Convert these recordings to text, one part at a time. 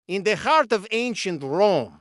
In the heart of ancient Rome,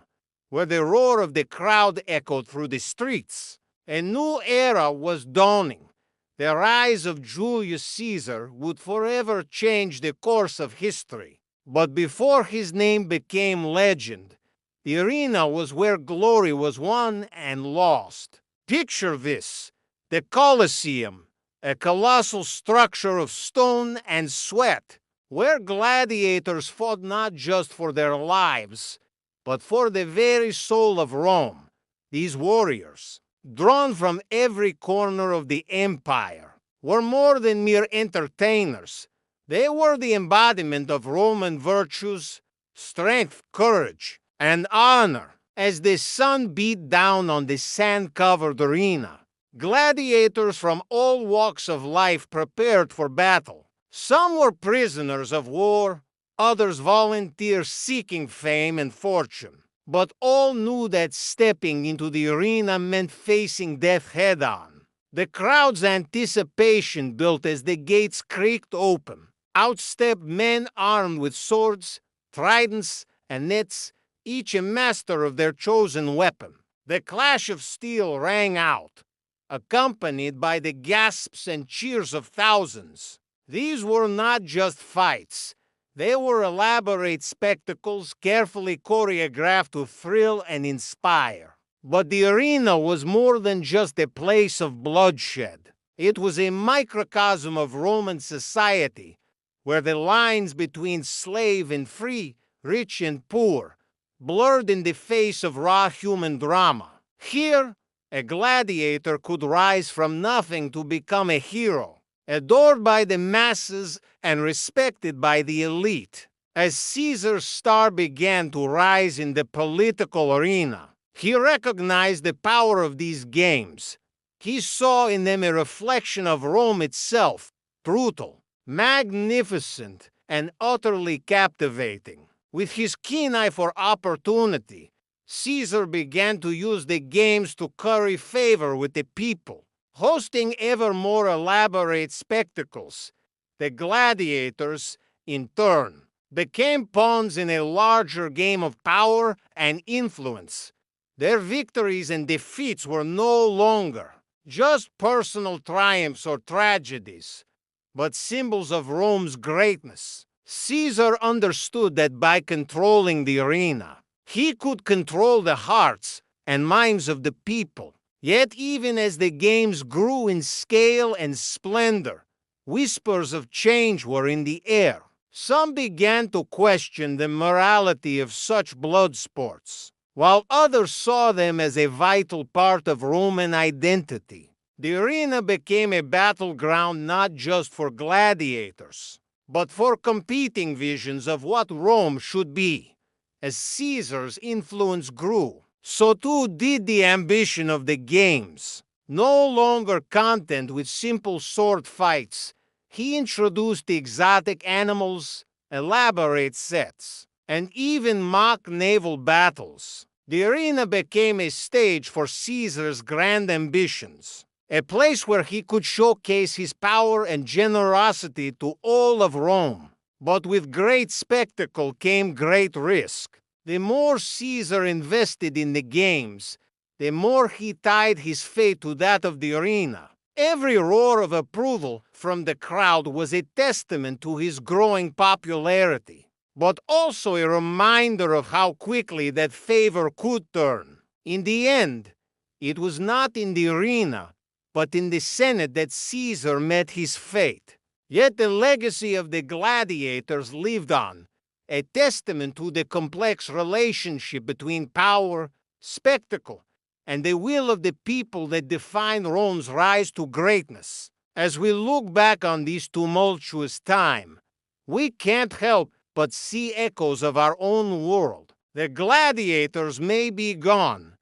where the roar of the crowd echoed through the streets, a new era was dawning. The rise of Julius Caesar would forever change the course of history. But before his name became legend, the arena was where glory was won and lost. Picture this: the Colosseum, a colossal structure of stone and sweat, where gladiators fought not just for their lives, but for the very soul of Rome. These warriors, drawn from every corner of the empire, were more than mere entertainers. They were the embodiment of Roman virtues, strength, courage, and honor. As the sun beat down on the sand-covered arena, gladiators from all walks of life prepared for battle. Some were prisoners of war, others volunteers seeking fame and fortune. But all knew that stepping into the arena meant facing death head-on. The crowd's anticipation built as the gates creaked open. Out stepped men armed with swords, tridents, and nets, each a master of their chosen weapon. The clash of steel rang out, accompanied by the gasps and cheers of thousands. These were not just fights. They were elaborate spectacles carefully choreographed to thrill and inspire. But the arena was more than just a place of bloodshed. It was a microcosm of Roman society, where the lines between slave and free, rich and poor, blurred in the face of raw human drama. Here, a gladiator could rise from nothing to become a hero, adored by the masses and respected by the elite. As Caesar's star began to rise in the political arena, he recognized the power of these games. He saw in them a reflection of Rome itself, brutal, magnificent, and utterly captivating. With his keen eye for opportunity, Caesar began to use the games to curry favor with the people. Hosting ever more elaborate spectacles, the gladiators, in turn, became pawns in a larger game of power and influence. Their victories and defeats were no longer just personal triumphs or tragedies, but symbols of Rome's greatness. Caesar understood that by controlling the arena, he could control the hearts and minds of the people. Yet even as the games grew in scale and splendor, whispers of change were in the air. Some began to question the morality of such blood sports, while others saw them as a vital part of Roman identity. The arena became a battleground not just for gladiators, but for competing visions of what Rome should be. As Caesar's influence grew, so too did the ambition of the games. No longer content with simple sword fights, he introduced exotic animals, elaborate sets, and even mock naval battles. The arena became a stage for Caesar's grand ambitions, a place where he could showcase his power and generosity to all of Rome. But with great spectacle came great risk. The more Caesar invested in the games, the more he tied his fate to that of the arena. Every roar of approval from the crowd was a testament to his growing popularity, but also a reminder of how quickly that favor could turn. In the end, it was not in the arena, but in the Senate that Caesar met his fate. Yet the legacy of the gladiators lived on, a testament to the complex relationship between power, spectacle, and the will of the people that defined Rome's rise to greatness. As we look back on this tumultuous time, we can't help but see echoes of our own world. The gladiators may be gone,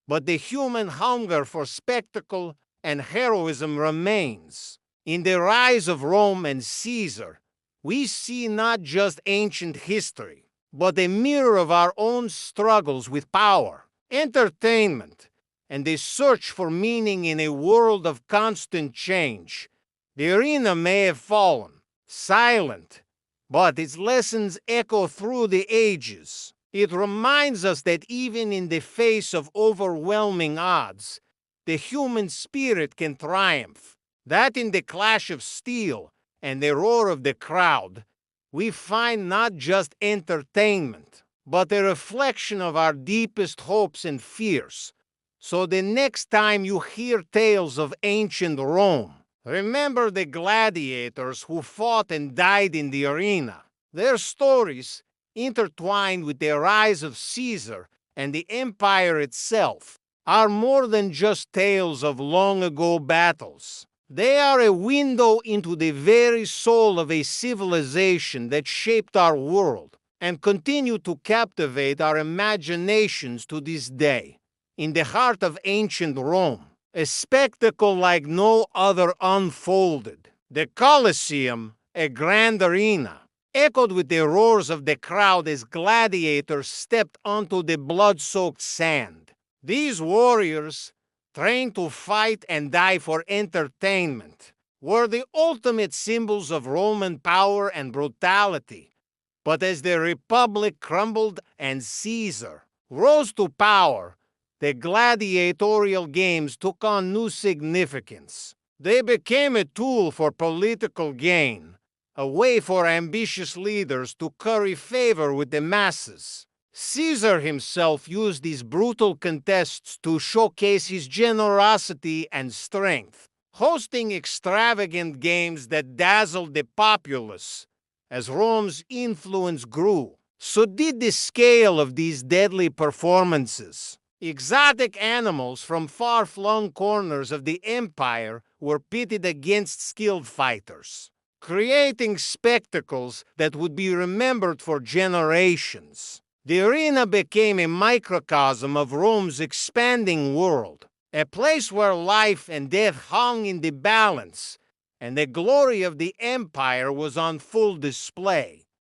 but the human hunger for spectacle and heroism remains. In the rise of Rome and Caesar, we see not just ancient history, but a mirror of our own struggles with power, entertainment, and the search for meaning in a world of constant change. The arena may have fallen, silent, but its lessons echo through the ages. It reminds us that even in the face of overwhelming odds, the human spirit can triumph. That in the clash of steel and the roar of the crowd, we find not just entertainment, but a reflection of our deepest hopes and fears. So the next time you hear tales of ancient Rome, remember the gladiators who fought and died in the arena. Their stories, intertwined with the rise of Caesar and the empire itself, are more than just tales of long-ago battles. They are a window into the very soul of a civilization that shaped our world and continue to captivate our imaginations to this day. In the heart of ancient Rome, a spectacle like no other unfolded. The Colosseum, a grand arena, echoed with the roars of the crowd as gladiators stepped onto the blood-soaked sand. These warriors, trained to fight and die for entertainment, were the ultimate symbols of Roman power and brutality. But as the Republic crumbled and Caesar rose to power, the gladiatorial games took on new significance. They became a tool for political gain, a way for ambitious leaders to curry favor with the masses. Caesar himself used these brutal contests to showcase his generosity and strength, hosting extravagant games that dazzled the populace. As Rome's influence grew, so did the scale of these deadly performances. Exotic animals from far-flung corners of the empire were pitted against skilled fighters, creating spectacles that would be remembered for generations. The arena became a microcosm of Rome's expanding world, a place where life and death hung in the balance, and the glory of the empire was on full display.